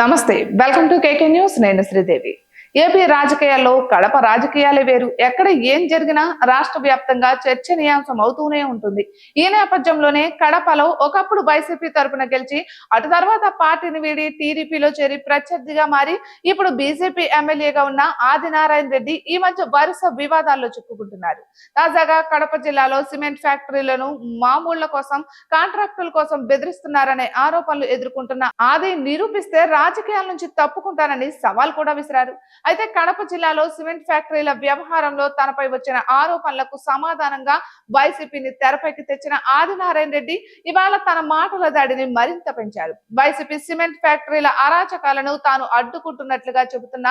నమస్తే, welcome to KK news. నేను Sridevi. AP రాజకీయాల్లో కడప రాజకీయాలే వేరు. ఎక్కడ ఏం జరిగినా రాష్ట్ర వ్యాప్తంగా చర్చనీయాంశం అవుతూనే ఉంటుంది. ఈ నేపథ్యంలోనే కడపలో ఒకప్పుడు వైసీపీ తరపున గెలిచి అటు తర్వాత పార్టీని వీడి టీడీపీలో చేరి ప్రత్యర్థిగా మారి ఇప్పుడు బీజేపీ ఎమ్మెల్యేగా ఉన్న ఆదినారాయణ రెడ్డి ఈ మధ్య వరుస వివాదాల్లో చిక్కుకుంటున్నారు. తాజాగా కడప జిల్లాలో సిమెంట్ ఫ్యాక్టరీలను మామూళ్ల కోసం, కాంట్రాక్టుల కోసం బెదిరిస్తున్నారనే ఆరోపణలు ఎదుర్కొంటున్న ఆది నిరూపిస్తే రాజకీయాల నుంచి తప్పుకుంటానని సవాల్ కూడా విసిరారు. అయితే కడప జిల్లాలో సిమెంట్ ఫ్యాక్టరీల వ్యవహారంలో తనపై వచ్చిన ఆరోపణలకు సమాధానంగా వైసీపీని తెరపైకి తెచ్చిన ఆదినారాయణ రెడ్డి ఇవాళ తన మాటల దాడిని మరింత పెంచారు. వైసీపీ సిమెంట్ ఫ్యాక్టరీల అరాచకాలను తాను అడ్డుకుంటున్నట్లుగా చెబుతున్న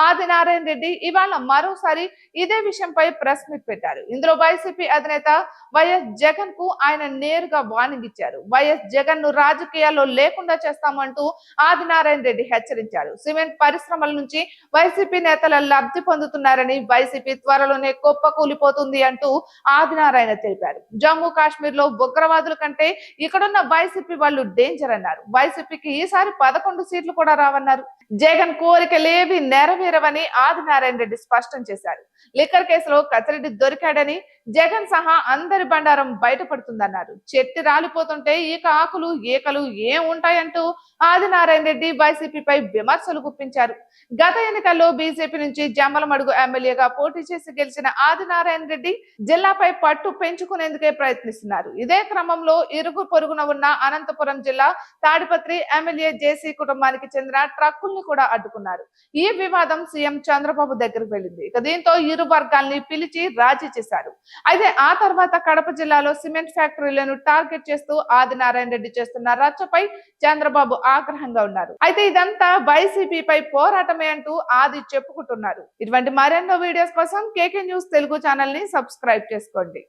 ఆదినారాయణ రెడ్డి ఇవాళ మరోసారి ఇదే విషయంపై ప్రెస్ మీట్ పెట్టారు. ఇందులో వైసీపీ అధినేత వైఎస్ జగన్ కు ఆయన నేరుగా వార్నింగ్ ఇచ్చారు. వైఎస్ జగన్ ను రాజకీయాల్లో లేకుండా చేస్తామంటూ ఆదినారాయణ రెడ్డి హెచ్చరించారు. సిమెంట్ పరిశ్రమల నుంచి వైసీపీ నేతల లబ్ధి పొందుతున్నారని, వైసీపీ త్వరలోనే కుప్పకూలిపోతుంది అంటూ ఆదినారాయణ తెలిపారు. జమ్మూ కాశ్మీర్ లో ఉగ్రవాదుల కంటే ఇక్కడున్న వైసీపీ వాళ్ళు డేంజర్ అన్నారు. వైసీపీకి ఈసారి 11 సీట్లు కూడా రావన్నారు. జగన్ కోరికలేవి నెరవేరవని ఆదినారాయణ రెడ్డి స్పష్టం చేశారు. లిక్కర్ కేసులో కత్తిరెడ్డి దొరికాడని, జగన్ సహా అందరి బండారం బయటపడుతుందన్నారు. చెట్టు రాలిపోతుంటే ఇక ఆకులు ఏకలు ఏం ఉంటాయంటూ ఆదినారాయణ రెడ్డి వైసీపీపై విమర్శలు గుప్పించారు. గత ఎన్నికల్లో బీజేపీ నుంచి జమ్మలమడుగు ఎమ్మెల్యేగా పోటీ చేసి గెలిచిన ఆదినారాయణ రెడ్డి జిల్లాపై పట్టు పెంచుకునేందుకే ప్రయత్నిస్తున్నారు. ఇదే క్రమంలో ఇరుగు పొరుగున ఉన్న అనంతపురం జిల్లా తాడిపత్రి ఎమ్మెల్యే జేసీ కుటుంబానికి చెందిన ట్రక్కుల్ని కూడా అడ్డుకున్నారు. ఈ వివాదం సీఎం చంద్రబాబు దగ్గరకు వెళ్ళింది. దీంతో ఇరు వర్గాల్ని పిలిచి రాజీ చేశారు. అయితే ఆ తర్వాత కడప జిల్లాలో సిమెంట్ ఫ్యాక్టరీలను టార్గెట్ చేస్తూ ఆదినారాయణ రెడ్డి చేస్తున్న రచ్చపై చంద్రబాబు ఆగ్రహంగా ఉన్నారు. అయితే ఇదంతా వైసీపీపై పోరాటమే అంటూ ఆది చెప్పుకుంటున్నారు. ఇటువంటి మరెన్నో వీడియోస్ కోసం కేకే న్యూస్ తెలుగు ఛానల్ ని సబ్స్క్రైబ్ చేసుకోండి.